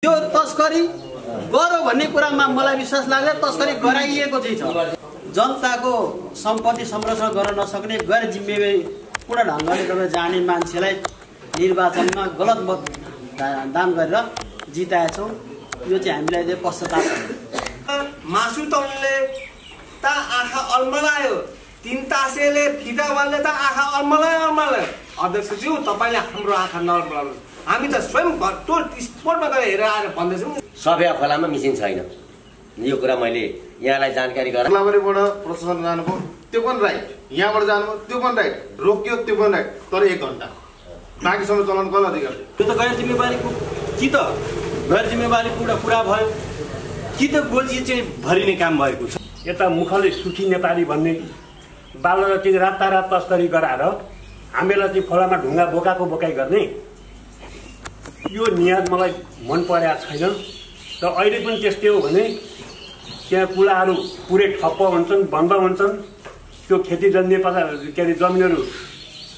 यो तस्करी गर्यो भन्ने कुरामा मलाई विश्वास लाग्छ। तस्करी गराइएको चाहिँ छ। जनताको सम्पत्ति संरक्षण गर्न नसक्ने गैर जिम्मेवारी पूर्ण ढङ्गले तपाईँ जाने मान्छेलाई निर्वाचनमा गलत मत दान गरेर जिताएछौँ। यो चाहिँ हामीलाई चाहिँ पश्चाताप छ। मासु तौलले ता आँखा अल्मलायो, 3 तासेले फिदावालले ता आँखा अल्मलायो। अध्यक्षज्यू तपाईँले हाम्रो आँखा नअल्मलाउनु, हामी त स्वयं टोल स्पोर्टमा गएर हेरेर आएर भन्दैछौँ। सभ्य खोलामा मिसिन छैन। यो कुरा मैले यहाँलाई जानकारी गराएँ। कोलाबारीबाट प्रशासन जानुभयो, त्यो पनि राइट। यहाँबाट जानुभयो, त्यो पनि राइट। रोकियो, त्यो पनि राइट। तर 1 घण्टा बाँकी समय चलाउनु कसले अधिकार? यो त गैर जिम्मेवारीको कि त गैर जिम्मेवारीको एउटा कुरा भयो कि त गोजी चाहिँ भरिने काम भएको छ। यता मुखले सुखी नेपाली भन्ने बाललाई चाहिँ रातारात तस्करी गराएर हामीलाई चाहिँ खोलामा ढुङ्गा बोकाई गर्ने यो नियत मलाई मन परेको छैन। र अहिले पनि त्यस्तै हो भने त्यहाँ कुलाहरू पुरै ठप्प हुन्छन्, बन्द हुन्छन्। त्यो खेतीजन्य के अरे जमिनहरू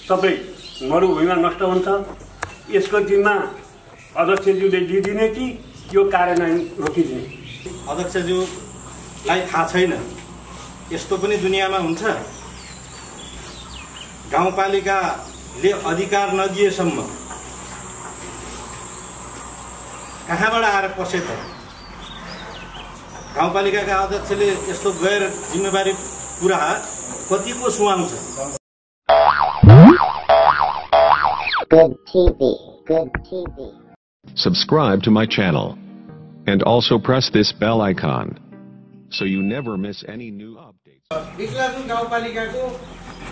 सबै मरुभूमिमा नष्ट हुन्छ। यसको जिम्मा अध्यक्षज्यूले लिइदिने कि यो कार्यान्वयन रोकिदिने? अध्यक्षज्यूलाई थाहा छैन यस्तो पनि दुनियाँमा हुन्छ। गाउँपालिकाले अधिकार नदिएसम्म कहाँबाट आएर पसे त? गाउँपालिकाका अध्यक्षले यस्तो गैर जिम्मेवारी कुरा कतिको सुहाउँछ? Good TV, good TV. Subscribe to my channel and also press this bell icon so you never miss any new updates. निक्लाजुङ गाउँपालिकाको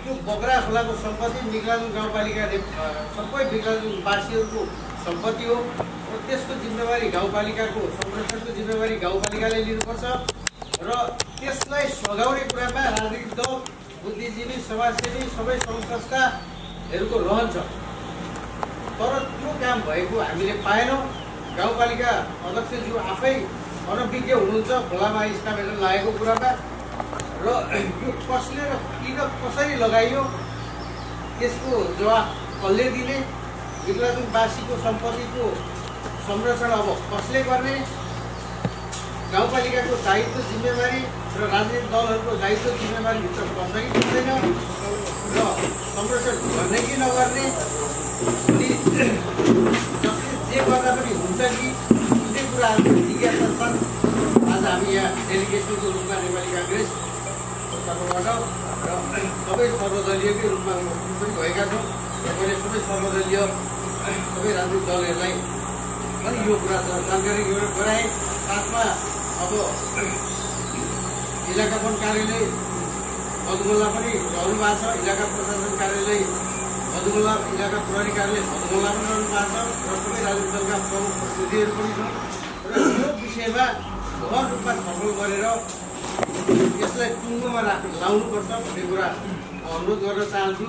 त्यो बगरा खोलाको सम्पत्ति निक्लाजुङ गाउँपालिकाले सबै निक्लाजुङ वासीहरूको सम्पत्ति हो र त्यसको जिम्मेवारी गाउँपालिकाको संरक्षणको जिम्मेवारी गाउँपालिकाले लिनुपर्छ र त्यसलाई सघाउने कुरामा राजनीतिक दल, बुद्धिजीवी, समाजसेवी सबै संस्थाहरूको रहन्छ। तर त्यो काम भएको हामीले पाएनौँ। गाउँपालिका अध्यक्षज्यू आफै अनभिज्ञ हुनुहुन्छ खोलामा स्टामेटर लागेको कुरामा र यो कसले र किन कसरी लगाइयो त्यसको जवाफ कसले दिने? निक्लाजुङवासीको सम्पत्तिको संरक्षण अब कसले गर्ने? गाउँपालिकाको दायित्व जिम्मेवारी र राजनीतिक दलहरूको दायित्व जिम्मेवारीभित्र पर्छ कि पर्दैन र संरक्षण गर्ने कि नगर्ने अनि जसले जे गर्दा पनि हुन्छ कि कुनै कुराहरूको जिज्ञासा छन्। आज हामी यहाँ डेलिगेसनको रूपमा नेपाली काङ्ग्रेस तर्फबाट र सबै सर्वदलीयकै रूपमा पनि भएका छौँ। मैले सबै सर्वदलीय सबै राजनीतिक दलहरूलाई पनि यो कुरा जानकारी गराएँ। साथमा अब इलाका वन कार्यालय मधुमल्ला पनि रहनु भएको छ, इलाका प्रशासन कार्यालय मधुमल्ला, इलाका प्रहरी कार्यालय मधुमल्ला पनि रहनु भएको छ र सबै राजनीतिक दलका प्रमुख प्रतिनिधिहरू पनि छन् र यो विषयमा गहन रूपमा छलफल गरेर यसलाई टुङ्गोमा लाउनुपर्छ भन्ने कुरा अनुरोध गर्न चाहन्छु।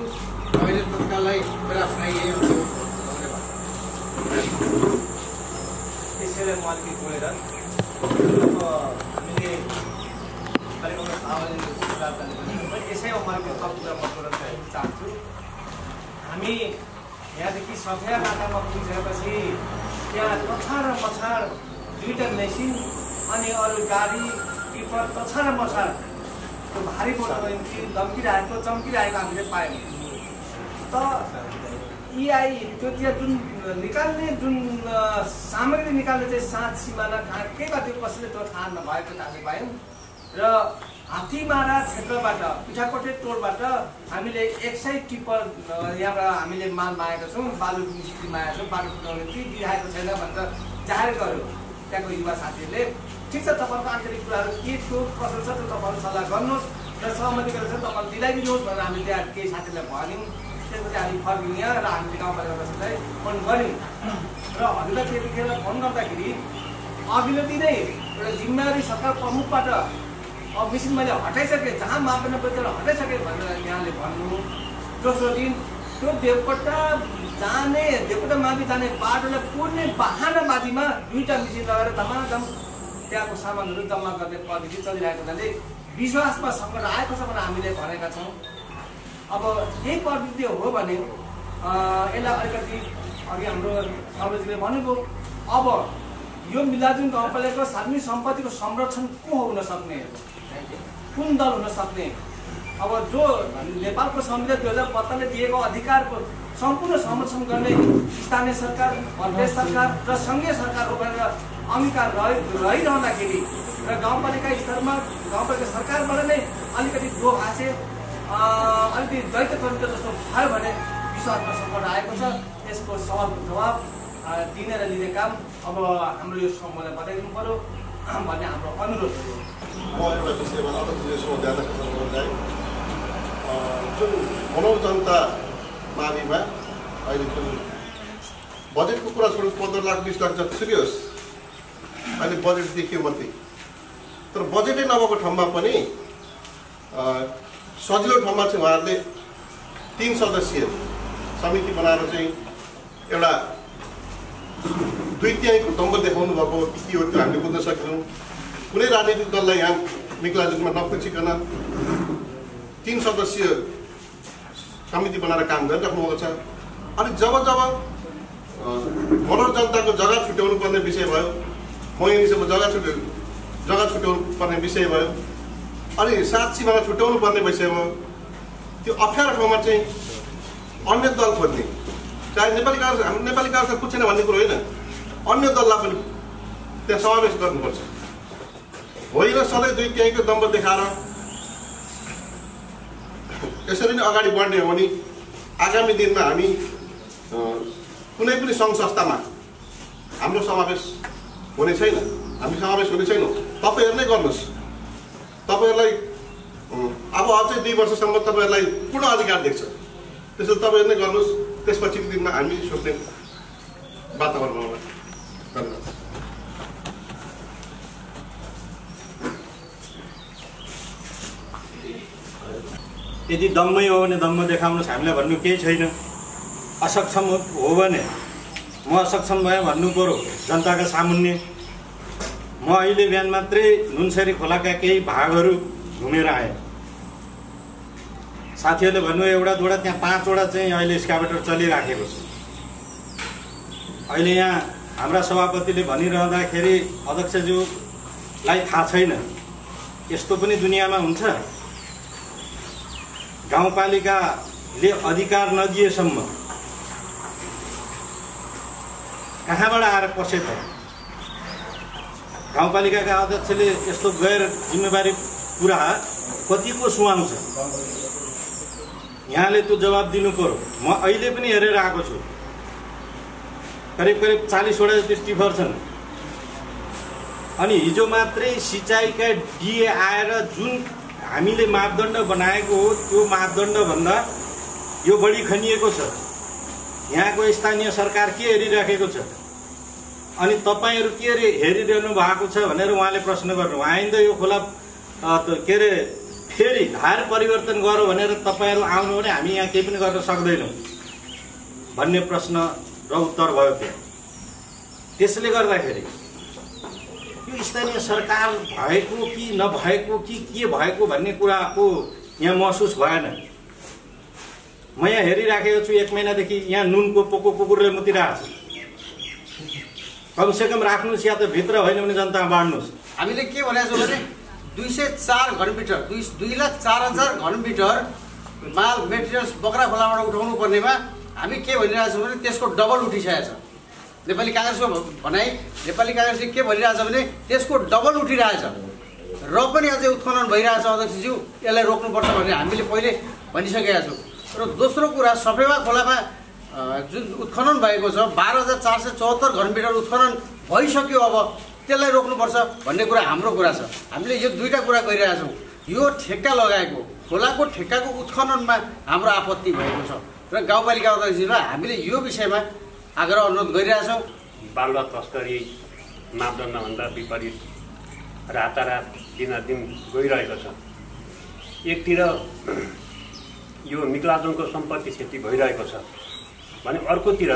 अहिले तत्काललाई मेरा सुनाइएको छ। त्यसैलाई म अलिकति बोलेर हामीले यसैमा मैले सब कुरा म जोड्न चाहन्छु। हामी यहाँदेखि सफिया नाकामा पुगिसकेपछि त्यहाँ तछाड र मछाड 2टा मेसिन अनि अरू गाडी टिपर तछाड र मछाड त्यो भारी बोटको निम्ति चम्किरहेको हामीले पायौँ। त इआई त्यो त्यहाँ जुन निकाल्ने जुन सामग्री निकाल्ने चाहिँ 7 सिमाना कहाँ के गर्थ्यो कसले त्यो थाहा नभएको हामीले पायौँ। र हात्तीमारा क्षेत्रबाट पिठाकोटे टोलबाट हामीले 100 टिपर यहाँबाट हामीले माल मागेका छौँ, बालु मिस्त्री मागेका छौँ। बाटो फुटाउने निम्ति दिइरहेको छैन भनेर जाहेर गर्यो त्यहाँको युवा साथीहरूले। ठिक छ, तपाईँहरूको आन्तरिक कुराहरू के थियो कसो छ त्यो तपाईँहरू सल्लाह गर्नुहोस् र सहमति गरेर चाहिँ तपाईँले दिलाइदिनुहोस् भनेर हामीले त्यहाँ केही साथीलाई भन्यौँ। त्यसपछि हामी फर्कियौँ र हामीले गाउँपालिकालाई फोन गऱ्यौँ र हजुरलाई त्यतिखेर फोन गर्दाखेरि अघिल्लो दिनै एउटा जिम्मेवारी सरकार प्रमुखबाट अब मिसिन मैले हटाइसकेँ, जहाँ मापन बजेर हटाइसकेँ भनेर यहाँले भन्नु। दोस्रो दिन त्यो देवकोटा मावि जाने बाटोलाई पुर्ने बहानाबाजीमा 2टा मिसिन लगाएर धमाधम त्यहाँको सामानहरू जम्मा गर्ने प्रविधि चलिरहेको हुनाले विश्वासमा सङ्कट आएको छ भनेर हामीले भनेका छौँ। अब यही प्रविधि हो भने यसलाई अलिकति अघि हाम्रो सर्वजीले भन्नुभयो अब यो मिलाजुङ गाउँपालिकाको सार्वजनिक सम्पत्तिको संरक्षण को हुन सक्ने, कुन दल हुन सक्ने? अब जो नेपालको संविधान 2072 ले दिएको अधिकारको सम्पूर्ण संरक्षण गर्ने स्थानीय सरकार, प्रदेश सरकार र सङ्घीय सरकार भनेर अंगीकार रहिरहँदाखेरि र गाउँपालिका स्तरमा गाउँपालिका सरकारबाट नै अलिकति दो भाषे अलिकति द्वैत तन्त्र जस्तो भयो भने विश्वासमा सङ्कट आएको छ। यसको सवालको जवाब दिने र लिने काम अब हाम्रो यो समूहलाई बताइदिनु पर्यो भन्ने हाम्रो अनुरोध हो। म एउटा विषयमा अध्यक्षज्यूसँग ज्यादा खतम गर्न चाहे जुन मनौ जनता माविमा अहिले जुन बजेटको कुरा छोड्नु 15 लाख 20 लाख जतिसुकै होस्, अहिले बजेट देखियो मात्रै। तर बजेटै नभएको ठाउँमा पनि सजिलो ठाउँमा चाहिँ उहाँहरूले 3 सदस्यीय समिति बनाएर चाहिँ एउटा 2/3 दम्ब देखाउनु भएको के हो त्यो हामीले बुझ्न सकेनौँ। कुनै राजनीतिक दललाई यहाँ मिक्लाजुङमा नपुछिकन 3 सदस्यीय समिति बनाएर काम गरिराख्नु भएको छ। अनि जब मनोर जनताको जग्गा छुट्याउनु पर्ने विषय भयो, महेनीसम्म जग्गा छुट्याउनु पर्ने विषय भयो, अनि 7 सीमामा छुट्याउनु पर्ने विषय भयो, त्यो अप्ठ्यारो ठाउँमा चाहिँ अन्य दल खोज्ने, चाहे नेपाली काङ्ग्रेस पुग्छेन भन्ने कुरो होइन, अन्य दललाई पनि त्यहाँ समावेश गर्नुपर्छ। होइन सधैँ 2/3 दम्ब देखाएर यसरी नै अगाडि बढ्ने हो भने आगामी दिनमा हामी कुनै पनि सङ्घ संस्थामा हाम्रो समावेश हुने छैन, हामी समावेश हुने छैनौँ। तपाईँहरू नै गर्नुहोस्। तपाईँहरूलाई अब अझै 2 वर्षसम्म तपाईँहरूलाई पूर्ण अधिकार देख्छ, त्यसैले तपाईँहरू नै गर्नुहोस्। त्यसपछिको दिनमा हामी सोच्ने वातावरण होला। धन्यवाद। यदि दम्मै हो भने दम्म देखाउनुहोस्, हामीलाई भन्नु केही छैन। असक्षम हो भने म असक्षम भएँ भन्नु पर्यो जनताका सामुन्ने। म अहिले बिहान मात्रै नुनसरी खोलाका केही भागहरू घुमेर आएँ। साथीहरूले भन्नु एउटा दुईवटा त्यहाँ 5वटा चाहिँ अहिले स्काभेटर चलिराखेको छ। अहिले यहाँ हाम्रा सभापतिले भनिरहँदाखेरि अध्यक्षज्यूलाई थाहा छैन यस्तो पनि दुनियाँमा हुन्छ। गाउँपालिकाले अधिकार नदिएसम्म कहाँबाट आएर पसे त? गाउँपालिकाका अध्यक्षले यस्तो गैर जिम्मेवारी कुरा कतिको सुहाउँछ? यहाँले त्यो जवाब दिनु पर्यो। म अहिले पनि हेरेर आएको छु, करिब 40वटा जति स्टिफर छन्। अनि हिजो मात्रै सिँचाइका डिए आएर जुन हामीले मापदण्ड बनाएको हो त्यो मापदण्डभन्दा यो बढी खनिएको छ। यहाँको स्थानीय सरकार के हेरिराखेको छ? अनि तपाईँहरू के हेरिरहनु भएको छ भनेर उहाँले प्रश्न गर्नु। आइन्दा यो खोला के अरे फेरि धार परिवर्तन गरौँ भनेर तपाईँहरू आउनु भने हामी यहाँ केही पनि गर्न सक्दैनौँ भन्ने प्रश्न र उत्तर भयो त्यहाँ। त्यसले गर्दाखेरि यो स्थानीय सरकार भएको कि नभएको कि के भएको भन्ने कुराको यहाँ महसुस भएन। म यहाँ हेरिराखेको छु 1 महिनादेखि यहाँ नुनको पोको कुकुरले मुतिरहेको छ। कमसेकम राख्नुहोस् या त भित्र होइन भने जनतामा बाँड्नुहोस्। हामीले के भनेको छौँ भने 204 घनमिटर 2,04,000 घनमिटर माल मेटेरियल्स बक्रा खोलाबाट उठाउनु पर्नेमा हामी के भनिरहेको छौँ भने त्यसको डबल उठिसकेको छ। नेपाली काङ्ग्रेसको भनाइ, नेपाली काङ्ग्रेसले के भनिरहेछ भने त्यसको डबल उठिरहेछ र पनि अझै उत्खनन भइरहेछ। अध्यक्षज्यू यसलाई रोक्नुपर्छ भन्ने हामीले पहिले भनिसकेका छौँ। र दोस्रो कुरा, सफेवा खोलामा जुन उत्खनन भएको छ 12,474 घनमिटर उत्खनन भइसक्यो, अब त्यसलाई रोक्नुपर्छ भन्ने कुरा हाम्रो कुरा छ। हामीले यो 2टा कुरा गरिरहेका छौँ। यो ठेक्का लगाएको खोलाको ठेक्काको उत्खननमा हाम्रो आपत्ति भएको छ र गाउँपालिका अध्यक्षज्यूलाई हामीले यो विषयमा आग्रह अनुरोध गरिरहेछौँ। बालुवा तस्करी मापदण्डभन्दा विपरीत रातारात दिनादिन गइरहेको छ। एकतिर यो मिक्लाजुङको सम्पत्ति क्षति भइरहेको छ भने अर्कोतिर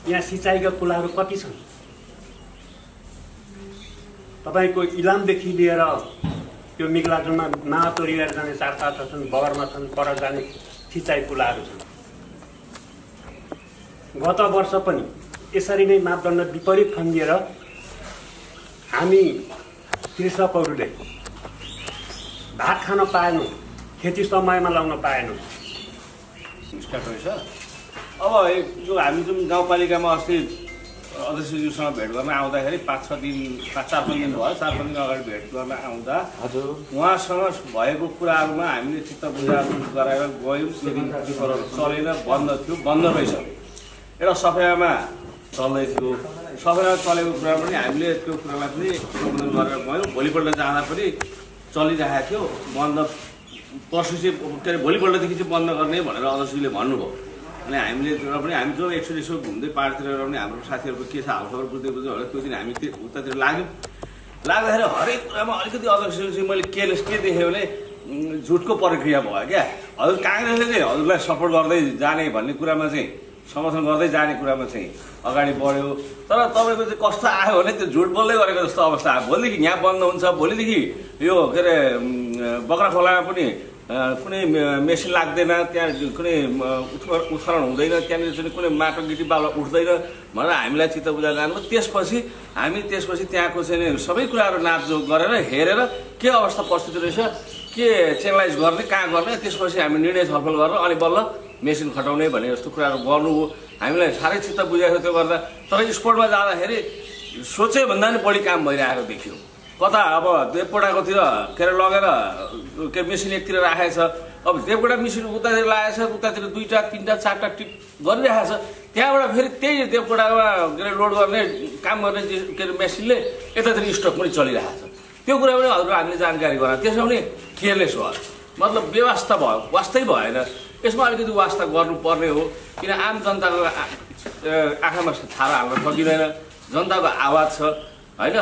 यहाँ सिँचाइका कुलाहरू कति छन्? तपाईँको इलामदेखि लिएर त्यो मिक्लाजुङमा नातोरिएर जाने 4-5 छन्, बगरमा छन्, पर जाने सिँचाइ कुलाहरू छन्। गत वर्ष पनि यसरी नै मापदण्ड विपरीत खन्दिएर हामी कृषकहरूले भात खान पाएनौँ, खेती समयमा लगाउन पाएनौँ। स्टार्ट रहेछ। अब जो हामी जुन गाउँपालिकामा अस्ति अध्यक्षज्यूसँग भेट गर्न आउँदाखेरि 4-5 दिन भयो, 4-5 दिन अगाडि भेट गर्न आउँदा हजुर उहाँसँग भएको कुराहरूमा हामीले चित्त बुझाएर गराएर गयौँ। चलेन, बन्द थियो, बन्द रहेछ। एउटा सफाइमा चल्दै थियो, सफाइमा चलेको कुरा पनि हामीले त्यो कुरालाई पनि सम्बोधन गरेर गयौँ। भोलिपल्ट जाँदा पनि चलिरहेको थियो, बन्द पर्सि चाहिँ के अरे भोलिपल्टदेखि चाहिँ बन्द गर्ने भनेर अध्यक्षले भन्नुभयो। अनि हामीले तर पनि हामी जो एकचोटि यसो घुम्दै पाहाडतिर पनि हाम्रो साथीहरूको के छ हालखबर बुझ्दै भनेर त्यो दिन हामी उतातिर लाग्यौँ। लाग्दाखेरि हरेक कुरामा अलिकति अध्यक्षले चाहिँ मैले के देखेँ भने झुटको प्रक्रिया भयो क्या। हजुर काङ्ग्रेसले चाहिँ हजुरलाई सपोर्ट गर्दै जाने भन्ने कुरामा चाहिँ समर्थन गर्दै जाने कुरामा चाहिँ अगाडि बढ्यो। तर तपाईँको चाहिँ कस्तो आयो भने त्यो झुट बोल्दै गरेको जस्तो अवस्था आयो। भोलिदेखि यहाँ बन्द हुन्छ, भोलिदेखि यो के अरे बक्रा खोलामा पनि कुनै मेसिन लाग्दैन, त्यहाँ कुनै उत्खनन हुँदैन, त्यहाँनिर चाहिँ कुनै माटो गिटी बालुवा उठ्दैन भनेर हामीलाई चित्त बुझाएर जानुभयो। त्यसपछि त्यहाँको चाहिँ सबै कुराहरू नापजोख गरेर हेरेर के अवस्था परिस्थिति रहेछ, के चेनलाइज गर्ने, कहाँ गर्ने, त्यसपछि हामी निर्णय छलफल गरेर अनि बल्ल मेसिन खटाउने भन्ने जस्तो कुराहरू गर्नु हो। हामीलाई साह्रै चित्त बुझाएको त्यो गर्दा। तर स्पोर्टमा जाँदाखेरि सोचे भन्दा पनि बढी काम भइरहेको देखियो। कता अब देवकोटाकोतिर के अरे लगेर के मेसिन एकतिर राखेको छ, अब देवकोटा मेसिन उतातिर लागेको छ, उतातिर 2टा 3टा 4टा टिप गरिरहेको छ। त्यहाँबाट फेरि त्यही देवकोटामा के अरे लोड गर्ने काम गर्ने के अरे मेसिनले यतातिर स्टक पनि चलिरहेको छ। त्यो कुरा पनि हजुर हामीले जानकारी गरायौँ। त्यसमा पनि केयरलेस भयो, मतलब व्यवस्था भयो, वास्तै भएन। यसमा अलिकति वास्ता गर्नुपर्ने हो, किन आम जनताको आँखामा छारा हाल्न सकिँदैन। जनताको आवाज छ होइन,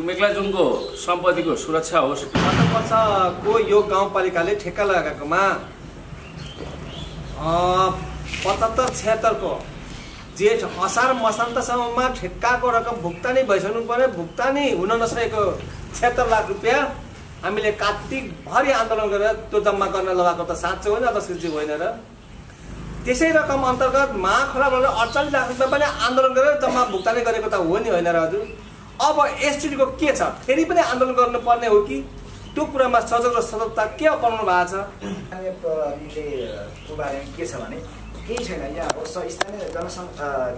मेक्लाजुङको सम्पत्तिको सुरक्षा होस्। गत वर्षको यो गाउँपालिकाले ठेक्का लगाएकोमा 75-76 को जेठ असार मसान्तसम्ममा ठेक्काको रकम भुक्तानी भइसक्नु पर्ने, भुक्तानी हुन नसकेको 76 लाख रुपियाँ हामीले कार्तिकभरि आन्दोलन गरेर त्यो जम्मा गर्न लगाएको त साँच्चै होइन, अध्यक्षजी होइन र। त्यसै रकम अन्तर्गत महाखोलाबाट 48 लाख रुपियाँ पनि आन्दोलन गरेर जम्मा भुक्तानी गरेको त हो नि होइन र हजुर। अब एसटिडीको के छ, फेरि पनि आन्दोलन गर्नुपर्ने हो कि त्यो कुरामा सजग र सतर्कता के अपाउनु भएको छ? को बारेमा के छ भने केही छैन। यहाँ अब स्थानीय के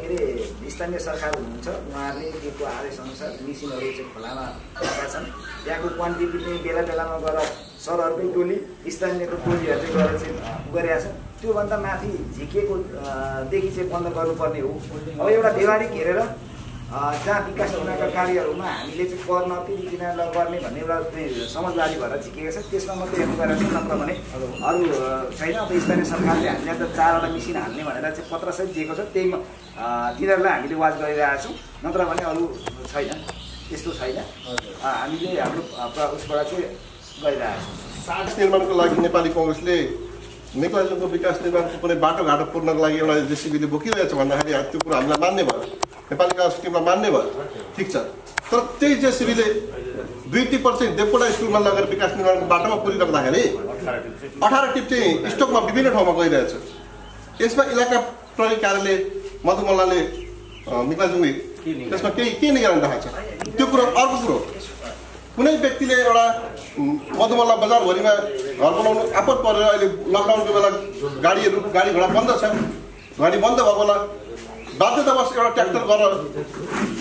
अरे स्थानीय सरकार हुनुहुन्छ, उहाँहरूले दिएको आदेशअनुसार मेसिनहरू चाहिँ खोलामा राखेका छन्। त्यहाँको क्वान्टिटी पनि बेला बेलामा गएर सरहरूकै टोली स्थानीयको टोलीहरू चाहिँ गएर चाहिँ गरिरहेका छन्। त्योभन्दा माथि झिकिएको देखि चाहिँ बन्द गर्नुपर्ने हो। अब एउटा व्यवहारिक हेरेर जहाँ विकास निर्माणका कार्यहरूमा हामीले चाहिँ कर नतिरिकन गर्ने भन्ने एउटा समझदारी भएर झिकेको छ, त्यसमा मात्रै हेर्नु गएर चाहिँ नत्र भने अरू छैन। अब स्थानीय सरकारले हामीलाई त 4वटा मेसिन हाल्ने भनेर चाहिँ पत्रसहित दिएको छ, त्यही तिनीहरूलाई हामीले वाच गरिरहेका छौँ, नत्र भने अरू छैन, त्यस्तो छैन। हामीले हाम्रो उसबाट चाहिँ गरिरहेका छौँ। विकास निर्माणको लागि नेपाली कङ्ग्रेसले मेक्लाजुङको विकास निर्माणको कुनै बाटोघाटो पुर्नको लागि एउटा जेसिबीले बोकिरहेको छ भन्दाखेरि त्यो कुरा हामीलाई मान्ने भयो, नेपाली काङ्ग्रेस टिमलाई मान्ने भयो, ठिक छ। तर त्यही जेसिबीले 2-3% देवकोटा स्कुलमा लगेर विकास निर्माणको बाटोमा पुरिराख्दाखेरि 18 टिप चाहिँ स्टकमा विभिन्न ठाउँमा गइरहेछ। यसमा इलाका प्रहरी कार्यालय मधुमल्लाले मेक्लाजुङले त्यसमा के निगरानी राखेको छ त्यो कुरो। अर्को कुरो, कुनै व्यक्तिले एउटा मधुमल्ला बजारभरिमा घर बनाउनु आपत परेर अहिले लकडाउनको बेला गाडी घोडा बन्द छ, गाडी बन्द भएको बेला बाध्यतावश एउटा ट्र्याक्टर गरेर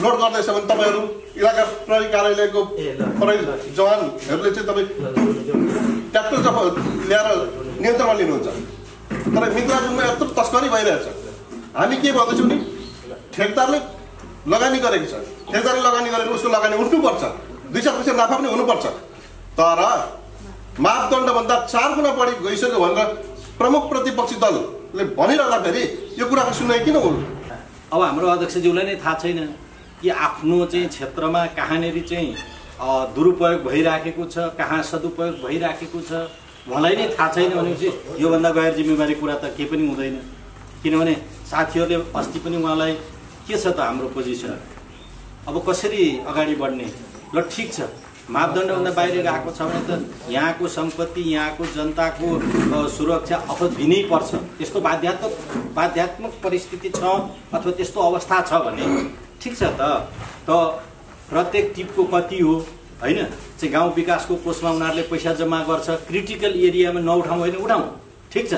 लोड गर्दैछ भने तपाईँहरू इलाका प्रहरी कार्यालयको प्रहरी जवानहरूले चाहिँ तपाईँ ट्र्याक्टर ल्याएर नियन्त्रणमा लिनुहुन्छ। तर मेक्लाजुङमा यत्रो तस्करी भइरहेछ। हामी के भन्दैछौँ नि, ठेकदारले लगानी गरेको छ, ठेकदारले लगानी गरेर उसको लगानी उठ्नुपर्छ, 2-4 पैसा नाफा पनि हुनुपर्छ। तर मापदण्डभन्दा 4 गुणा बढी गइसक्यो भनेर प्रमुख प्रतिपक्षी दलले भनिरहँदाखेरि यो कुराको सुनाइ किन हुनु? अब हाम्रो अध्यक्षज्यूलाई नै थाहा छैन कि आफ्नो चाहिँ क्षेत्रमा कहाँनिर चाहिँ दुरुपयोग भइराखेको छ, कहाँ सदुपयोग भइराखेको छ, उहाँलाई नै थाहा छैन भनेपछि योभन्दा गैर जिम्मेवारी कुरा त केही पनि हुँदैन। किनभने साथीहरूले अस्ति पनि उहाँलाई के छ त हाम्रो पोजिसन, अब कसरी अगाडि बढ्ने, ल ठिक छ मापदण्डभन्दा बाहिर आएको छ भने त यहाँको सम्पत्ति यहाँको जनताको सुरक्षा अपविनै पर्छ। त्यस्तो बाध्यात्मक परिस्थिति छ अथवा त्यस्तो अवस्था छ भने ठिक छ त प्रत्येक टिपको कति हो होइन चाहिँ गाउँ विकासको कोषमा उनीहरूले पैसा जम्मा गर्छ, क्रिटिकल एरियामा नउठाउँ होइन उठाउँ ठिक छ,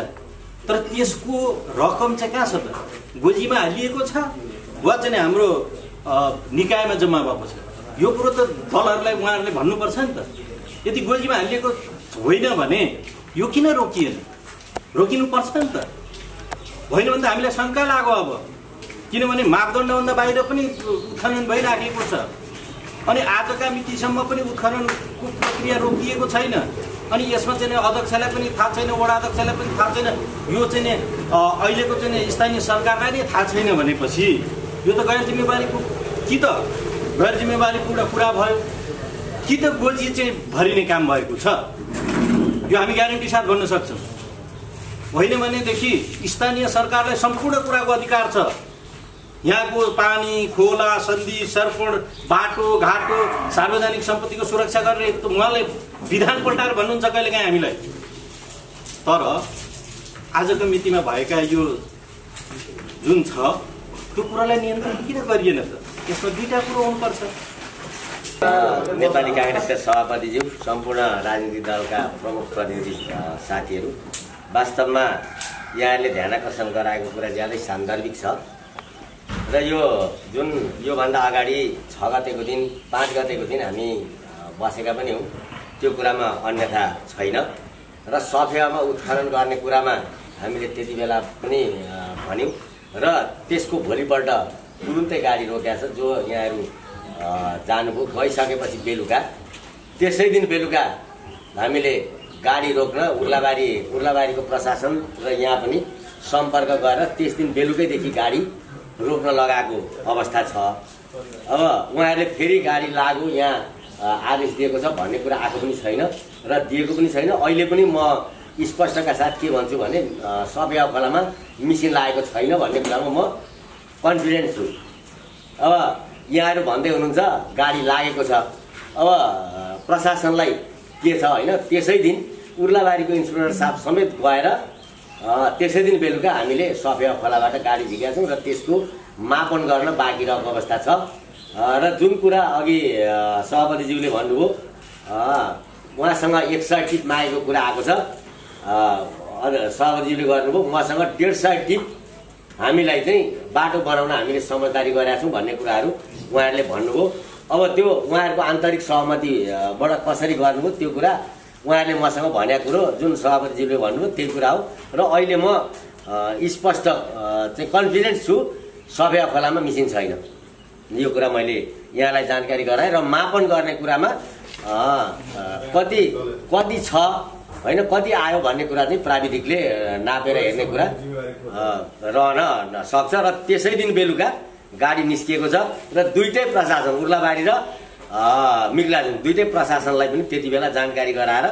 तर त्यसको रकम चाहिँ कहाँ छ त? गोजीमा हालिएको छ वा चाहिँ हाम्रो निकायमा जम्मा भएको छ? यो कुरो त दलहरूलाई उहाँहरूले भन्नुपर्छ नि त। यदि गोजीमा हालिएको होइन भने यो किन रोकिएन? रोकिनुपर्छ नि त। होइन भने त हामीलाई शङ्का लाग्यो अब, किनभने मापदण्डभन्दा बाहिर पनि उत्खनन भइराखेको छ अनि आजका मितिसम्म पनि उत्खननको प्रक्रिया रोकिएको छैन। अनि यसमा चाहिँ अध्यक्षलाई पनि थाहा छैन, वडा अध्यक्षलाई पनि थाहा छैन, यो चाहिँ अहिलेको चाहिँ स्थानीय सरकारलाई नै थाहा छैन भनेपछि यो त गैर जिम्मेवारीको कि त गैर जिम्मेवारीको एउटा कुरा भयो कि त गोजी चाहिँ भरिने काम भएको छ, यो हामी ग्यारेन्टी साथ भन्न सक्छौँ। होइन भनेदेखि स्थानीय सरकारलाई सम्पूर्ण कुराको अधिकार छ। यहाँको पानी खोला सन्धि सर्पण बाटो घाटो सार्वजनिक सम्पत्तिको सुरक्षा गर्ने उहाँले विधान पल्टाएर भन्नुहुन्छ कहिलेकाहीँ हामीलाई। तर आजको मितिमा भएका यो जुन छ त्यो कुरालाई नियन्त्रण किन गरिएन त? यसमा दुईटा कुरो हुनुपर्छ। नेपाली काङ्ग्रेसका सभापतिज्यू, सम्पूर्ण राजनीतिक दलका प्रमुख प्रतिनिधि साथीहरू, वास्तवमा यहाँले ध्यान आकर्षण गराएको कुरा ज्यादै सान्दर्भिक छ र यो जुन योभन्दा अगाडि 6 गतेको दिन 5 गतेको दिन हामी बसेका पनि हौँ, त्यो कुरामा अन्यथा छैन र सफेवामा उत्खनन गर्ने कुरामा हामीले त्यति बेला पनि भन्यौँ र त्यसको भोलिपल्ट तुरुन्तै गाडी रोकेको छ। जो यहाँहरू जानुभयो, गइसकेपछि बेलुका त्यसै दिन बेलुका हामीले गाडी रोक्न उर्लाबारीको प्रशासन र यहाँ पनि सम्पर्क गरेर त्यस दिन बेलुकैदेखि गाडी रोक्न लगाएको अवस्था छ। अब उहाँहरूले फेरि गाडी लागु यहाँ आदेश दिएको छ भन्ने कुरा आएको पनि छैन र दिएको पनि छैन। अहिले पनि म स्पष्टका साथ के भन्छु भने सफेवा खोलामा मिसिन लागेको छैन भन्ने कुरामा म कन्फिडेन्ट छु। अब यहाँहरू भन्दै हुनुहुन्छ गाडी लागेको छ, अब प्रशासनलाई के छ होइन, त्यसै दिन उर्लाबारीको इन्सपेक्टर साहब समेत गएर त्यसै दिन बेलुका हामीले सफेवा खोलाबाट गाडी झिकेका छौँ र त्यसको मापन गर्न बाँकी रहेको अवस्था छ। र जुन कुरा अघि सभापतिज्यूले भन्नुभयो उहाँसँग 100 टिप मागेको कुरा आएको छ, सभापतिज्यूले गर्नुभयो उहाँसँग 150 टिप हामीलाई चाहिँ बाटो बनाउन हामीले समझदारी गरेका छौँ भन्ने कुराहरू उहाँहरूले भन्नुभयो। अब त्यो उहाँहरूको आन्तरिक सहमतिबाट कसरी गर्नुभयो त्यो कुरा उहाँहरूले मसँग भनेको कुरो जुन सभापतिज्यूले भन्नुभयो त्यही कुरा हो र अहिले म स्पष्ट चाहिँ कन्फिडेन्ट छु सफेवा खोलामा मिसिन छैन। यो कुरा मैले यहाँलाई जानकारी गराएँ र मापन गर्ने कुरामा कति छ होइन कति आयो भन्ने कुरा चाहिँ प्राविधिकले नापेर हेर्ने कुरा रहन सक्छ र त्यसै दिन बेलुका गाडी निस्किएको छ र दुईटै प्रशासन उर्लाबारी र मिग्लाजुङ दुईटै प्रशासनलाई पनि त्यति बेला जानकारी गराएर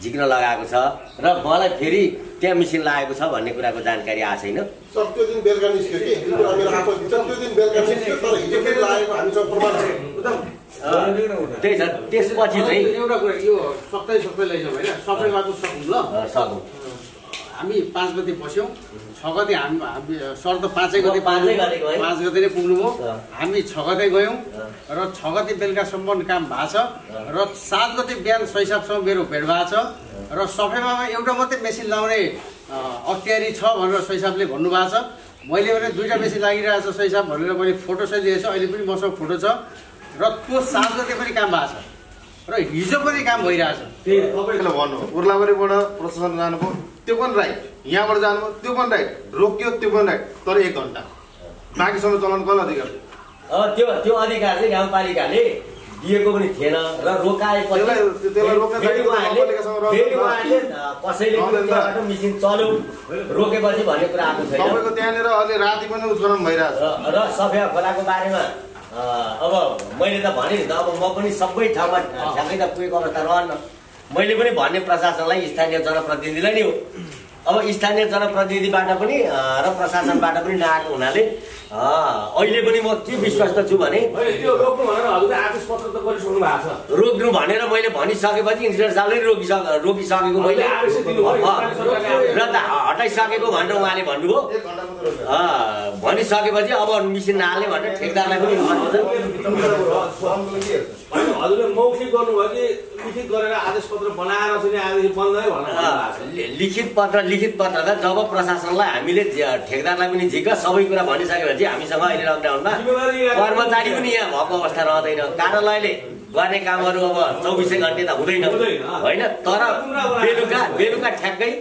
झिक्न लगाएको छ र मलाई फेरि त्यहाँ मिसिन लागेको छ भन्ने कुराको जानकारी आएको छैन। त्यो दिन बेलुका निस्क्यो कि त्यो दिन बेलुका निस्क्यो तर हिजो फेरि लागेको हामीसँग प्रमाण छ। त्यही छ। त्यसपछि चाहिँ एउटा कुरा यो सबै लैजाउँ होइन, सबैबाटो सकौँ ल सकौँ। हामी 5 गते बस्यौँ, 6 गते हामी शर्त 5 गते 5 गते नै पुग्नुभयो। हामी 6 गते गयौँ र 6 गते बेलुकासम्म काम भएको छ र 7 गते बिहान सैसाबसम्म मेरो भेट भएको छ र सफेवामा एउटा मात्रै मेसिन लाउने अख्तियारी छ भनेर सैसाबले भन्नुभएको छ। मैले भने 2टा मेसिन लागिरहेको छ सैसाब भनेर मैले फोटो सहित दिएछु, अहिले पनि मसँग फोटो छ र त्यो 7 गते पनि काम भएको छ र हिजो पनि काम भइरहेछ। त्यही तपाईँले भन्नु उर्लाबारीबाट प्रशासन जानुभयो त्यो पनि राइट, यहाँबाट जानुभयो त्यो पनि राइट, रोकियो त्यो पनि राइट, तर 1 घन्टा बाँकी समय चलाउनु कसले अधिकार? त्यो अधिकार चाहिँ गाउँपालिकाले दिएको पनि थिएन र रोकाएपछि कसैले मिसिन चल्यो रोकेपछि भन्ने कुरा आएको छैन। तपाईँको त्यहाँनिर अहिले राति पनि उत्खनन भइरहेछ र सफेवा खोलाको बारेमा अब मैले त भने नि त अब म पनि सबै ठाउँमा ठ्याक्कै त पुगेको अवस्था रहन्न। मैले पनि भन्ने प्रशासनलाई स्थानीय जनप्रतिनिधिलाई नै हो। अब स्थानीय जनप्रतिनिधिबाट पनि र प्रशासनबाट पनि नआएको हुनाले अहिले पनि म के विश्वस्त छु भने त्यो रोक्नु भनेर हजुरले आदेश पत्र त गरिसक्नु भएको छ। रोक्नु भनेर मैले भनिसकेपछि इन्जिनियर साहबले रोकिसकेको मैले र त हटाइसकेको भनेर उहाँले भन्नुभयो। भनिसकेपछि अब मिसिन नहाल्ने भनेर ठेकदारलाई पनि हजुरले मौखिक गर्नुभयो कि लिखित गरेर आदेश पत्र बनाएर चाहिँ आदेश बन्दै भन्नु लिखित पत्र त जब प्रशासनलाई हामीले ठेकदारलाई पनि झिक सबै कुरा भनिसकेपछि हामीसँग अहिले लकडाउनमा कर्मचारी पनि यहाँ भएको अवस्था रहँदैन। कार्यालयले गर्ने कामहरू अब 24 घन्टे त हुँदैन होइन। तर बेलुका ठ्याक्कै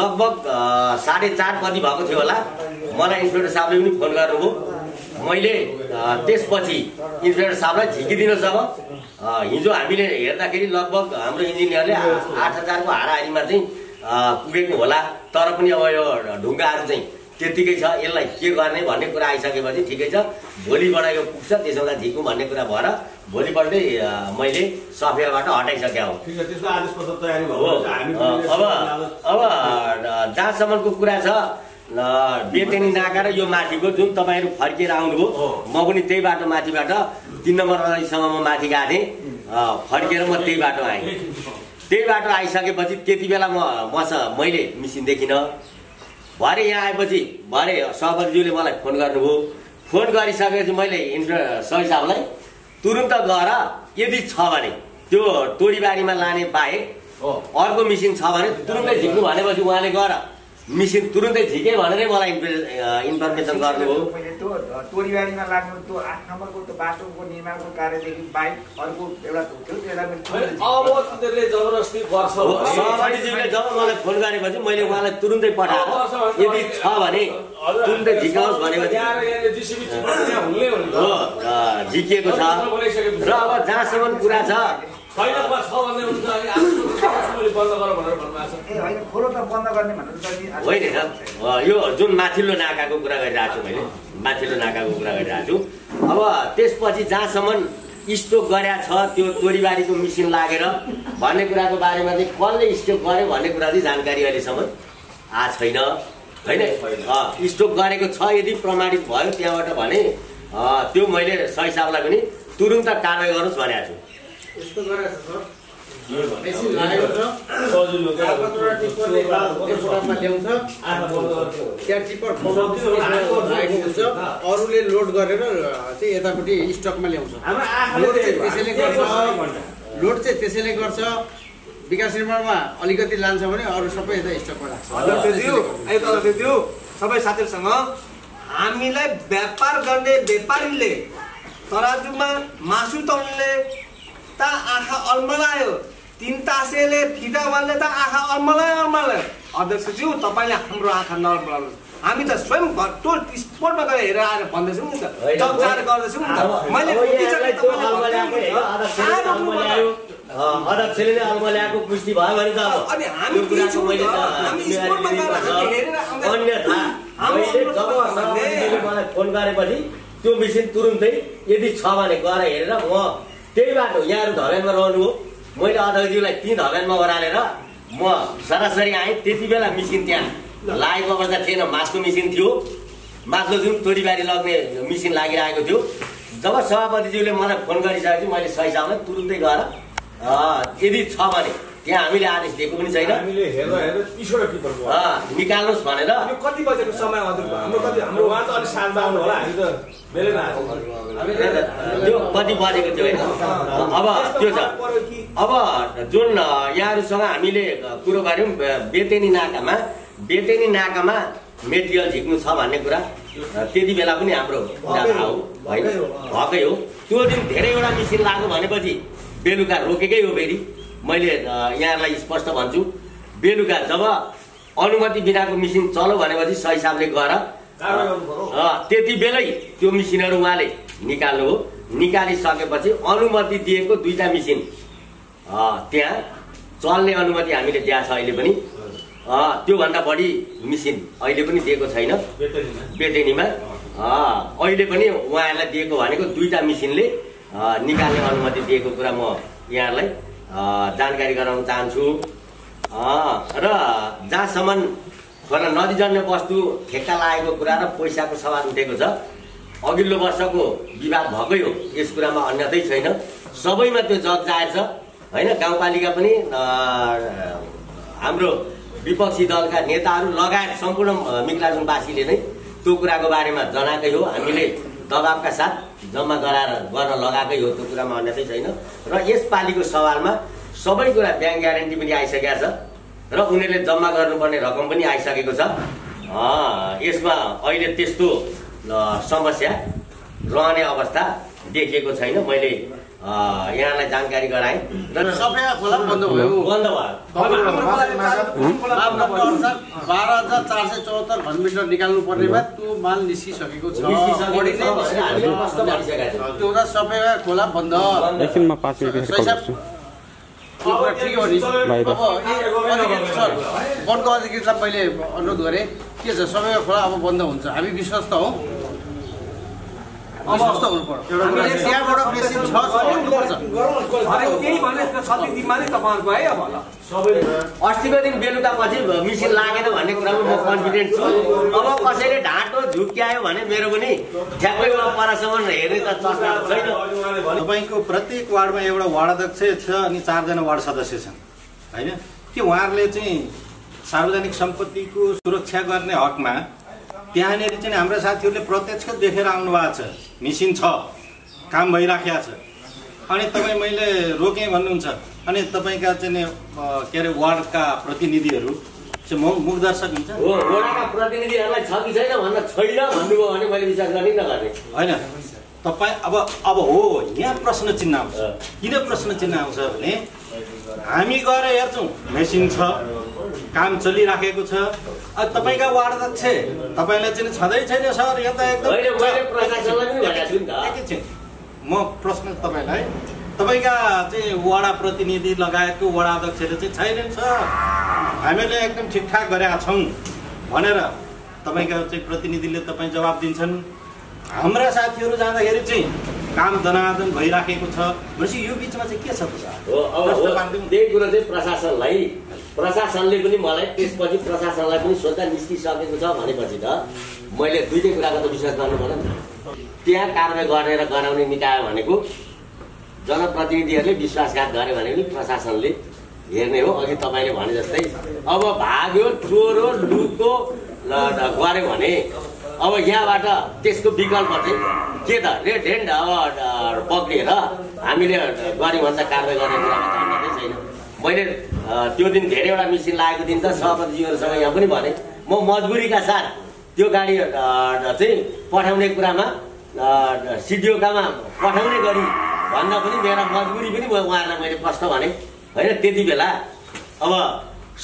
लगभग 4:30 बजी भएको थियो होला, मलाई इन्सपेक्टर साहबले पनि फोन गर्नुभयो। मैले त्यसपछि इन्सपेक्टर साहबलाई झिकिदिनु जब हिजो हामीले हेर्दाखेरि लगभग हाम्रो इन्जिनियरले 8,000 को हाराहारीमा चाहिँ पुगेको होला। तर पनि अब यो ढुङ्गाहरू चाहिँ त्यतिकै छ, यसलाई के गर्ने भन्ने कुरा आइसकेपछि ठिकै छ, भोलिबाट यो पुग्छ त्यसोभन्दा झिकौँ भन्ने कुरा भएर भोलिपल्टै मैले सफियाबाट हटाइसकेका हुँ। अब जहाँसम्मको कुरा छ बेतेनी नाका र यो माथिको जुन तपाईँहरू फर्किएर आउनुभयो, म पनि त्यही बाटो माथिबाट 3 नम्बर अगाडिसम्म म माथि गएको थिएँ, फर्केर म त्यही बाटो आएँ। त्यही बाटो आइसकेपछि त्यति बेला मैले मिसिन देखिनँ। भरे यहाँ आएपछि भरे सभापतिज्यूले मलाई फोन गर्नुभयो। फोन गरिसकेपछि मैले सही साहबलाई तुरुन्त गएर यदि छ भने त्यो तोरीबारीमा लाने बाहेक अर्को मिसिन छ भने तुरुन्तै झिक्नु भनेपछि उहाँले गएर मिसिन तुरुन्तै झिके भनेरै मलाई इन्फर्मेसन गर्नुभयो। त्यो तोरीबारीमा लाग्नु त्यो 8 नम्बरको त्यो बाटोको निर्माणको कार्यदेखि बाहेक अर्को एउटा थियो त्यसलाई अब तिनीहरूले जबरजस्ती गर्छ। सभापतिज्यूले जब मलाई फोन गरेपछि मैले उहाँलाई तुरुन्तै पठाएर यदि छ भने तुरुन्तै झिकाओस् भनेपछि झिकिएको छ। र अब जहाँसम्म कुरा छ होइन यो जुन माथिल्लो नाकाको कुरा गरिरहेको छु मैले, माथिल्लो नाकाको कुरा गरिरहेको छु। अब त्यसपछि जहाँसम्म स्टोक गरेका छ त्यो तोरीबारीको मिसिन लागेर भन्ने कुराको बारेमा चाहिँ कसले स्टोक गर्यो भन्ने कुरा चाहिँ जानकारी अहिलेसम्म आएको छैन होइन। स्टोक गरेको छ यदि प्रमाणित भयो त्यहाँबाट भने त्यो मैले सही साहबलाई पनि तुरुन्त कारवाही गर्नुहोस् भनेको छु। यस्तो गरेछ सर, मेसिन लागेको छ, कागजबाट टिप्परले एयरपोर्टमा ल्याउँछ, त्यहाँ टिप्पर लागेको छ, अरूले लोड गरेर चाहिँ यतापट्टि स्टकमा ल्याउँछ। लोड चाहिँ त्यसैले गर्छ, विकास निर्माणमा अलिकति लान्छ भने अरू सबै यता स्टकमा लाग्छ। अध्यक्षज्यू सबै साथीहरूसँग हामीलाई व्यापार गर्ने व्यापारीले तराजुमा मासु तौल्ने ता आँखा अल्मलायो, 3 तासेले फिटावालले त आँखा अल्मलायो। अध्यक्षज्यू तपाईँले हाम्रो आँखा नअल्मलाउनु, हामी त स्वयं टोल स्पोर्टमा गएर हेरेर आएर भन्दैछौँ नि त, चौचार गर्दैछौँ नि त। मैले अध्यक्षले नै अल्मल्याएको पुष्टि भयो भने त अनि हामी मलाई फोन गरेपछि त्यो मिसिन तुरुन्तै यदि छ भने गएर हेरेर म त्यही बाटो यहाँहरू धरानमा रहनु हो, मैले अध्यक्षज्यूलाई ती धरानमा ओह्रालेर म सरासरी आएँ। त्यति बेला मिसिन त्यहाँ लागेको अवस्था थिएन, मासको मिसिन थियो, माथिल्लो जुन तोरीबारी लग्ने मिसिन लागिरहेको थियो। जब सभापतिज्यूले मलाई फोन गरिसकेपछि मैले सही साहबलाई तुरुन्तै गएर यदि छ भने त्यहाँ हामीले आदेश दिएको पनि छैन, निकाल्नुहोस् भनेर। कति बजेको समय हाम्रो उहाँ त अलिक शान्त आउनु होला, हामी त बेलै त्यो कति बजेको थियो होइन। अब त्यो छ, अब जुन यहाँहरूसँग हामीले कुरो गऱ्यौँ बेतेनी नाकामा मेटेरियल झिक्नु छ भन्ने कुरा त्यति बेला पनि हाम्रो कुरा आयो होइन, भएकै हो। त्यो दिन धेरैवटा मिसिन लाग्यो भनेपछि बेलुका रोकेकै हो। फेरि मैले यहाँहरूलाई स्पष्ट भन्छु, बेलुका जब अनुमति बिनाको मिसिन चल्यो भनेपछि सही साहबले गएर त्यति बेलै त्यो मिसिनहरू उहाँले निकाल्नु हो। निकालिसकेपछि अनुमति दिएको 2टा मिसिन त्यहाँ चल्ने अनुमति हामीले दिएको छ अहिले पनि। त्योभन्दा बढी मिसिन अहिले पनि दिएको छैन बेतेनीमा। अहिले पनि उहाँहरूलाई दिएको भनेको 2टा मिसिनले निकाल्ने अनुमति दिएको कुरा म यहाँहरूलाई जानकारी गराउन चाहन्छु। र जहाँसम्म खोला नदीजन्य वस्तु ठेक्का लागेको कुरा र पैसाको सवाल उठेको छ, अघिल्लो वर्षको विवाद भएकै हो, यस कुरामा अन्यतै छैन। सबैमा त्यो जग जाहेर छ होइन। गाउँपालिका पनि हाम्रो विपक्षी दलका नेताहरू लगायत सम्पूर्ण मिक्लाजुङवासीले नै त्यो कुराको बारेमा जनाएकै हो। हामीले दबाबका साथ जम्मा गराएर गर्न लगाएकै हो, त्यो कुरामा अन्यतै छैन। र यसपालिको सवालमा सबै कुरा ब्याङ्क ग्यारेन्टी पनि आइसकेको छ र उनीहरूले जम्मा गर्नुपर्ने रकम पनि आइसकेको छ। यसमा अहिले त्यस्तो समस्या रहने अवस्था देखिएको छैन। मैले यहाँलाई जानकारी गराएँ र सफेया खोला बन्द भयो। 12,474 घनमिटर निकाल्नु पर्नेमा त्यो माल निस्किसकेको छ। त्यो सफेया खोला बन्द। एकछिनमा 5 मिनेट ठिक हो नि। अब वनको अधिकृतलाई मैले अनुरोध गरेँ के छ सफेया खोला अब बन्द हुन्छ, हामी विश्वस्त हौ। अस्तिको दिन बेलुका पछि मिसिन लागेन भन्ने कुरामा म कन्फिडेन्ट छु। अब कसैले ढाँटो झुक्क्यायो भने मेरो पनि ठ्याक्कै परसम्म हेर्ने त चस्ता छैन। तपाईँको प्रत्येक वार्डमा एउटा वार्ड अध्यक्ष छ अनि 4 जना वार्ड सदस्य छन् होइन। के उहाँहरूले चाहिँ सार्वजनिक सम्पत्तिको सुरक्षा गर्ने हकमा त्यहाँनिर चाहिँ हाम्रा साथीहरूले प्रत्यक्ष देखेर आउनु भएको छ। मिसिन छ, काम भइराखेको छ। अनि तपाईँ मैले रोकेँ भन्नुहुन्छ अनि तपाईँका चाहिँ के अरे वार्डका प्रतिनिधिहरू चाहिँ मुखदर्शक हुन्छ। वडाका प्रतिनिधिहरूलाई छ कि छैन भन्न छैन भन्नुभयो भने मैले विचार गर्ने नगर्ने होइन। तपाईँ अब हो यहाँ प्रश्न चिन्ह आउँछ। किन प्रश्न चिन्ह आउँछ भने हामी गएर हेर्छौँ मेसिन छ, काम चलिराखेको छ। तपाईँका वार्ड अध्यक्ष तपाईँलाई चाहिँ छँदै छैन सर यता एकदम। म प्रश्न तपाईँलाई तपाईँका चाहिँ वडा प्रतिनिधि लगायतको वडा अध्यक्षले चाहिँ छैनन् सर हामीले एकदम ठिकठाक गरेका छौँ भनेर तपाईँका चाहिँ प्रतिनिधिले तपाईँ जवाब दिन्छन्। हाम्रा साथीहरू जाँदाखेरि चाहिँ काम दनादन भइराखेको छ भनेपछि यो बिचमा चाहिँ के छ? त्यही कुरो चाहिँ प्रशासनले पनि मलाई त्यसपछि प्रशासनलाई पनि सोध्दा निस्किसकेको छ भनेपछि त मैले दुईटै कुराको त विश्वास गर्नु पर्यो नि। त्यहाँ कारवाही गर्ने र गराउने निकाय भनेको जनप्रतिनिधिहरूले विश्वासघात गरे भने पनि प्रशासनले हेर्ने हो। अघि तपाईँले भने जस्तै अब भाग्यो चोरो लुको गऱ्यो भने अब यहाँबाट त्यसको विकल्प चाहिँ के त रेड ह्यान्ड पक्रिएर हामीले गऱ्यौँ भने त कारवाही गर्ने कुरामा त अन्यतै छैन। मैले त्यो दिन धेरैवटा मिसिन लागेको दिन त सभापतिज्यूहरूसँग यहाँ पनि भने म मजबुरीका साथ त्यो गाडी चाहिँ पठाउने कुरामा सिडिओकामा पठाउने गरी भन्दा पनि मेरो मजबुरी पनि उहाँहरूलाई मैले प्रश्न भने होइन। त्यति बेला अब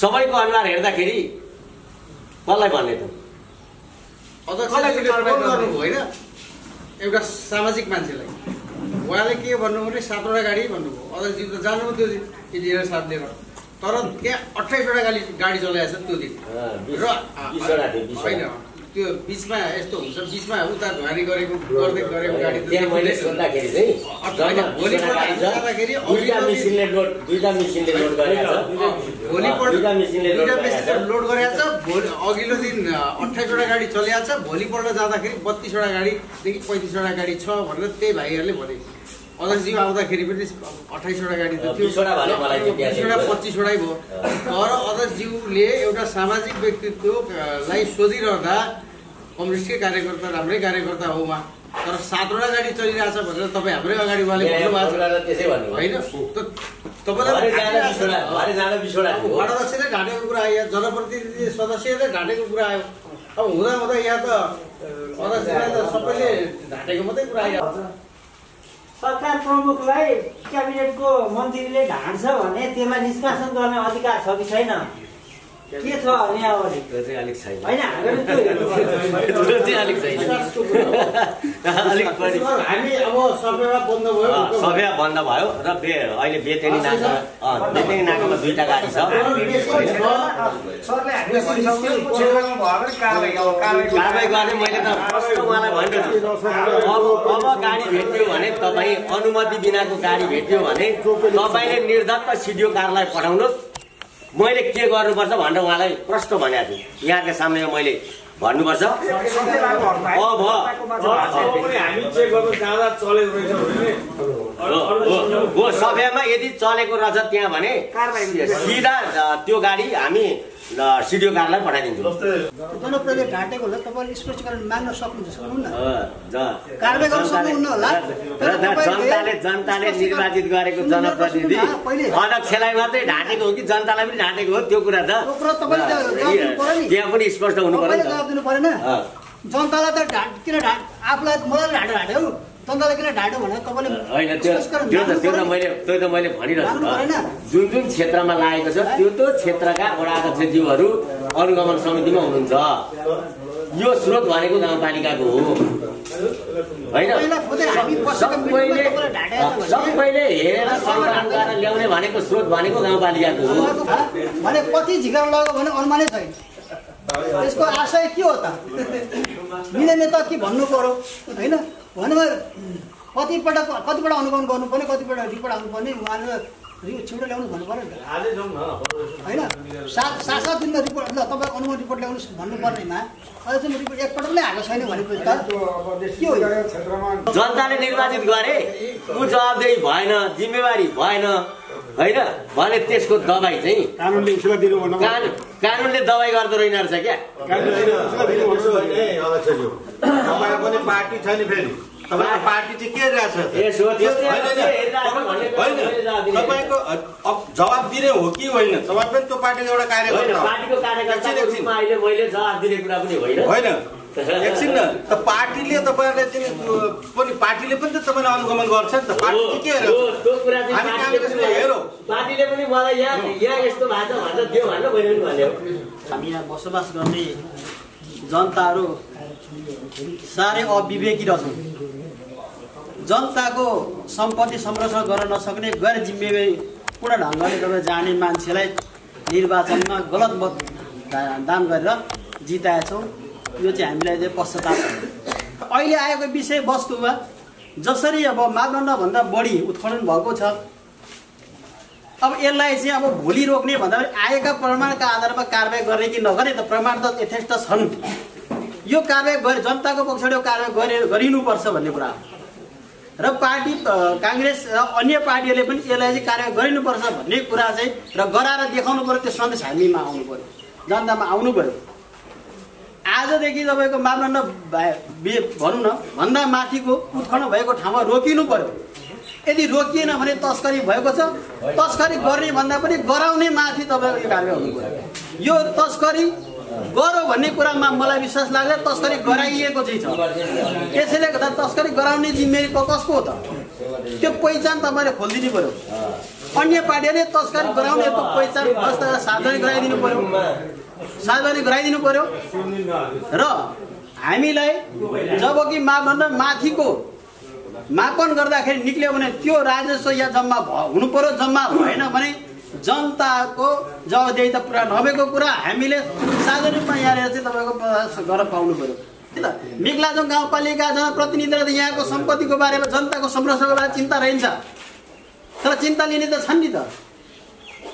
सबैको अनुहार हेर्दाखेरि कसलाई भन्ने त होइन। एउटा सामाजिक मान्छेलाई उहाँले के भन्नुभयो भने 7वटा गाडी भन्नुभयो। अध्यक्षज्यू त जानुभयो त्यो दिन इन्जिनियर साथ लिएर, तर त्यहाँ 28वटा गाडी चलाएको छ त्यो दिन। र होइन त्यो बिचमा यस्तो हुन्छ, बिचमा उता घारी गरेको गर्दै गरेको गाडी मैले सोद्धाखेरि चाहिँ लोड गरेको छ। अघिल्लो दिन 28वटा गाडी चलिएको छ, भोलिपल्ट जाँदाखेरि 32वटा गाडीदेखि 35वटा गाडी छ भनेर त्यही भाइहरूले भने। अध्यक्षज्यू आउँदाखेरि पनि 28वटा गाडी त थियो, 25वटै भयो। तर अध्यक्षज्यूले एउटा सामाजिक व्यक्तित्वलाई सोधिरहँदा कम्युनिस्टकै कार्यकर्ता राम्रै कार्यकर्ता हो उहाँ, तर 7वटा गाडी चलिरहेछ भनेर तपाईँ हाम्रै अगाडि उहाँले भन्नुभएको होइन। तपाईँलाई वार्ड अध्यक्षले ढाँटेको कुरा आयो, जनप्रतिनिधि सदस्यले ढाँटेको कुरा आयो। अब हुँदा हुँदा यहाँ त अध्यक्षलाई त सबैले ढाँटेको मात्रै कुरा आयो। सरकार प्रमुखलाई क्याबिनेटको मन्त्रीले ढाँट्छ भने त्यसलाई निष्कासन गर्ने अधिकार छ कि छैन? के छ यहाँबाट? अलिक छैन होइन हामी अब सफेया बन्द भयो र अहिले बेतेनी नाकामा 2टा गाडी छ। कारवाही गर्ने मैले त प्रश्न उहाँलाई भनिदिन्छु। अब गाडी भेट्यो भने तपाईँ अनुमति बिनाको गाडी भेट्यो भने तपाईँले निर्धक्क सिडिओ कार्यालय पठाउनुहोस्, मैले के गर्नुपर्छ भनेर उहाँलाई प्रश्न भनेको छु। यहाँको सामने मैले भन्नुपर्छ। हामी चेक गर्न जाँदा चलेको रहेछ भने हो सभ्यमा यदि चलेको रहेछ त्यहाँ भने सिधा त्यो गाडी हामी सिडिओ कार्यालय पठाइदिन्छौँ। जनप्रतिनिधिले ढाँटेको होला तपाईँले स्पष्टीकरण माग्न सक्नुहुन्न कारबाही गर्न सक्नुहुन्न होला। जनताले निर्वाचित गरेको जनप्रतिनिधि अध्यक्षलाई मात्रै ढाँटेको हो कि जनतालाई पनि ढाँटेको हो त्यो कुरा त त्यहाँ पनि स्पष्ट हुनु पर्यो नि जवाब दिनु परेन। जनतालाई त किन आफूलाई मलाई ढाँट्यो जनतालाई किन ढाँट्यो भनेर तपाईँले होइन त्यो त मैले भनिरहेको छु। जुन क्षेत्रमा लागेको छ त्यो क्षेत्रका वडा अध्यक्षज्यूहरू अनुगमन समितिमा हुनुहुन्छ। यो स्रोत भनेको गाउँपालिकाको हो होइन। सबैले हेरेर संविधान गरेर ल्याउने भनेको स्रोत भनेको गाउँपालिकाको हो भने कति झिकाउन लाग्यो भने अनुमानै छैन। यसको आशय के हो त? मिलेन त के भन्नु पर्यो होइन भनेमा कतिपल्ट अनुगमन गर्नुपर्ने कतिपल्ट रिपोर्ट आउनुपर्ने उहाँले छिटो ल्याउनु भन्नु पर्यो होइन। 7 दिनमा रिपोर्ट ल तपाईँ अनुगमन रिपोर्ट ल्याउनु भन्नुपर्नेमा अहिलेसम्म रिपोर्ट एकपल्ट पनि आएको छैन भनेपछि त के हो? जनताले निर्वाचित गरे ऊ जवाबदेही भएन जिम्मेवारी भएन होइन भने त्यसको दबाई चाहिँ कानुनले दबाई गर्दो रहेन रहेछ क्या। तपाईँको पनि पार्टी छैन फेरि तपाईँको पार्टी चाहिँ के रहेछ तपाईँको जवाब दिने हो कि होइन? तपाईँ पनि त्यो पार्टीको एउटा कार्यकर्ता होइन एकछिन न त पार्टीले तपाईँहरूले चाहिँ पार्टीले पनि त तपाईँलाई अनुगमन गर्छ नि त। पार्टी के हामी काङ्ग्रेसले हेरौँ पार्टीले पनि मलाई यहाँ यस्तो भएको छ भनेर दियो भनेर मैले पनि भन्यो। हामी यहाँ बसोबास गर्ने जनताहरू साह्रै अविवेकी रहेछौँ। जनताको सम्पत्ति संरक्षण गर्न नसक्ने गैर जिम्मेवारीपूर्ण ढङ्गले तपाईँ जाने मान्छेलाई निर्वाचनमा गलत मत दान गरेर जिताएछौँ। यो चाहिँ हामीलाई चाहिँ पश्चाताप। अहिले आएको विषयवस्तुमा जसरी अब मापदण्डभन्दा बढी उत्खनन भएको छ अब यसलाई चाहिँ अब भोलि रोक्ने भन्दा पनि आएका प्रमाणका आधारमा कारबाही गर्ने कि नगर्ने त प्रमाण त यथेष्ट छन्। यो कारबाही गरे जनताको पक्षबाट यो कारबाही गरिनुपर्छ भन्ने कुरा हो र पार्टी काङ्ग्रेस र अन्य पार्टीहरूले पनि यसलाई चाहिँ कारबाही गरिनुपर्छ भन्ने कुरा चाहिँ र गराएर देखाउनु पर्यो। त्यो सन्देश हामीमा आउनु पर्यो, जनतामा आउनु पर्यो। आजदेखि तपाईँको मापदण्ड भनौँ न भन्दा माथिको उत्खनन भएको ठाउँमा रोकिनु पर्यो। यदि रोकिएन भने तस्करी भएको छ, तस्करी गर्ने भन्दा पनि गराउने माथि तपाईँको यो कारबाही हुनु पर्यो। यो तस्करी गरौँ भन्ने कुरामा मलाई विश्वास लाग्दैन। तस्करी गराइएको चाहिँ छ, त्यसैले गर्दा तस्करी गराउने जिम्मेवारी कसको हो त? त्यो पहिचान तपाईँले खोलिदिनु पर्यो। अन्य पार्टीहरूले तस्करी गराउने पहिचान सार्वजनिक गराइदिनु पर्यो, सार्वजनिक गराइदिनु पर्यो। र हामीलाई जब कि मापदण्ड माथिको मापन गर्दाखेरि निक्ल्यो भने त्यो राजस्व या जम्मा हुनु पर्यो। जम्मा भएन भने जनताको जवाबदेही त पुरा नभएको कुरा हामीले सार्वजनिकमा यहाँनिर चाहिँ तपाईँको गर्न पाउनु पर्यो। मेघलाजोङ गाउँपालिका जनप्रतिनिधिले त यहाँको सम्पत्तिको बारेमा जनताको संरक्षणको बारेमा चिन्ता रहन्छ, तर चिन्ता लिने त छन् नि त।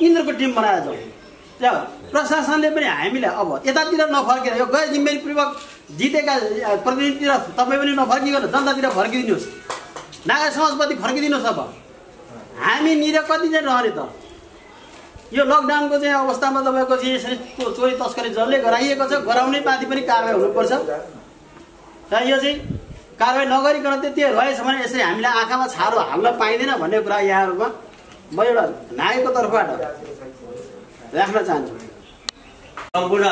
यिनीहरूको टिम बनाएर जाउँ। प्रशासनले पनि हामीलाई अब यतातिर नफर्केर यो गैर जिम्मेवारीपूर्वक जितेका प्रतिनिधितिर तपाईँ पनि नफर्किकन जनतातिर फर्किदिनुहोस्, नागा समाजप्रति फर्किदिनुहोस्। अब हामी निर कति चाहिँ रहने त? यो लकडाउनको चाहिँ अवस्थामा तपाईँको चाहिँ यसरी चोरी तस्करी जसले गराइएको छ गराउने माथि पनि कारबाही हुनुपर्छ। र यो चाहिँ कारबाही नगरिकन त्यति रहेछ भने यसरी हामीलाई आँखामा छारो हाल्न पाइँदैन भन्ने कुरा यहाँहरूमा म एउटा नागरिकको तर्फबाट राख्न चाहन्छु। सम्पूर्ण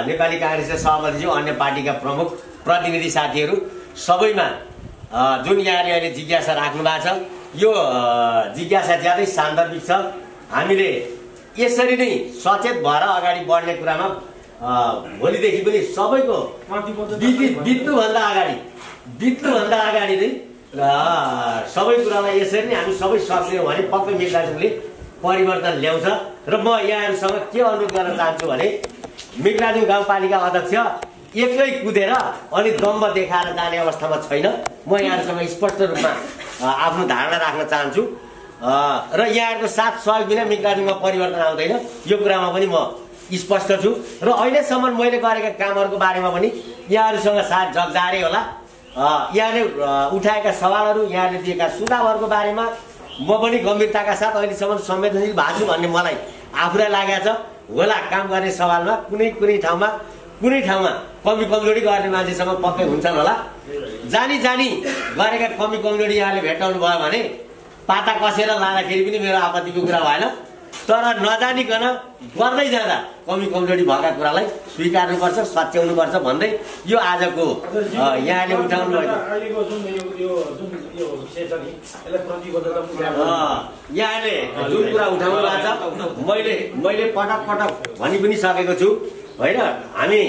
नेपाली काङ्ग्रेसका सभापतिज्यू, अन्य पार्टीका प्रमुख प्रतिनिधि साथीहरू सबैमा जुन यहाँले अहिले जिज्ञासा राख्नु भएको छ, यो जिज्ञासा ज्यादै सान्दर्भिक छ। हामीले यसरी नै सचेत भएर अगाडि बढ्ने कुरामा भोलिदेखि पनि सबैको बित्नुभन्दा अगाडि नै सबै कुरालाई यसरी नै हामी सबै सक्छौँ भने पक्कै मेघलाजोङले परिवर्तन ल्याउँछ। र म यहाँहरूसँग के अनुरोध गर्न चाहन्छु भने मेघलाजोङ गाउँपालिका अध्यक्ष एक्लै कुदेर अनि दम्ब देखाएर जाने अवस्थामा छैन। म यहाँहरूसँग स्पष्ट रूपमा आफ्नो धारणा राख्न चाहन्छु र यहाँहरूको साथ सहयोग बिना मेघलाजोङमा परिवर्तन आउँदैन, यो कुरामा पनि म स्पष्ट छु। र अहिलेसम्म मैले गरेका कामहरूको बारेमा पनि यहाँहरूसँग साथ जगजारे होला। यहाँले उठाएका सवालहरू, यहाँले दिएका सुझावहरूको बारेमा म पनि गम्भीरताका साथ अहिलेसम्म संवेदनशील भएको छु भन्ने मलाई आफूलाई लागेको छ होला। काम गर्ने सवालमा कुनै ठाउँमा कमी कमजोरी गर्ने मान्छेसँग पक्कै हुन्छन् होला। जानी गरेका कमी कमजोरी यहाँले भेट्टाउनु भयो भने पाता कसेर लाँदाखेरि पनि मेरो आपत्तिको कुरा भएन। तर नजानिकन गर्दै जाँदा कमी कमजोरी भएका कुरालाई स्वीकार्नुपर्छ, सच्याउनुपर्छ भन्दै यो आजको यहाँले उठाउनु भएको यहाँले जुन कुरा उठाउनु भएको छ मैले पटक भनि पनि सकेको छु होइन। हामी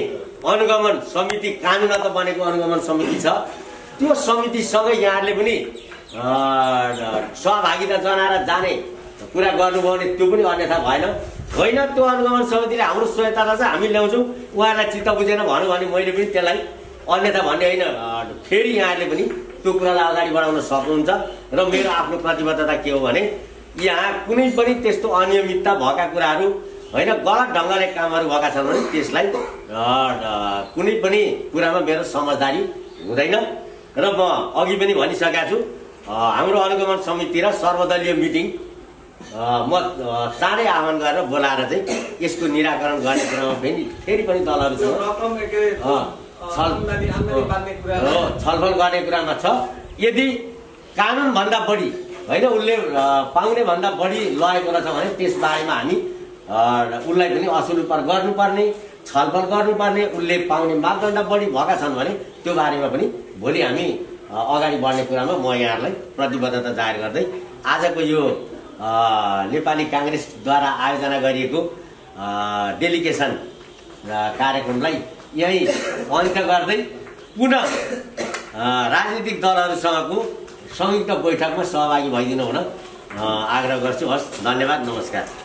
अनुगमन समिति कानुन त बनेको अनुगमन समिति छ, त्यो समितिसँगै यहाँहरूले पनि सहभागिता जनाएर जाने कुरा गर्नुभयो भने त्यो पनि अन्यथा भएन। होइन त्यो अनुगमन समितिले हाम्रो सहयोगता चाहिँ हामी ल्याउँछौँ, उहाँहरूलाई चित्त बुझेन भन्यो भने मैले पनि त्यसलाई अन्यथा भन्ने होइन। फेरि यहाँहरूले पनि त्यो कुरालाई अगाडि बढाउन सक्नुहुन्छ। र मेरो आफ्नो प्रतिबद्धता के हो भने यहाँ कुनै पनि त्यस्तो अनियमितता भएका कुराहरू होइन, गलत ढङ्गले कामहरू भएका छन् भने त्यसलाई कुनै पनि कुरामा मेरो समझदारी हुँदैन। र म अघि पनि भनिसकेको छु हाम्रो अनुगमन समिति र सर्वदलीय मिटिङ म चाँडै आह्वान गरेर बोलाएर चाहिँ यसको निराकरण गर्ने कुरामा फेरि पनि दलहरूसँग छलफल गर्ने कुरामा छ। यदि कानुनभन्दा बढी होइन उसले पाउने भन्दा बढी लगेको रहेछ भने त्यसबारेमा हामी उसलाई पनि असुल गर्नुपर्ने, छलफल गर्नुपर्ने। उसले पाउने मापदण्ड बढी भएका छन् भने त्यो बारेमा पनि भोलि हामी अगाडि बढ्ने कुरामा म यहाँहरूलाई प्रतिबद्धता जाहेर गर्दै आजको यो नेपाली काङ्ग्रेसद्वारा आयोजना गरिएको डेलिगेसन कार्यक्रमलाई यही अन्त्य गर्दै पुनः राजनीतिक दलहरूसँगको संयुक्त बैठकमा सहभागी भइदिनु हुन आग्रह गर्छु। हस्, धन्यवाद, नमस्कार।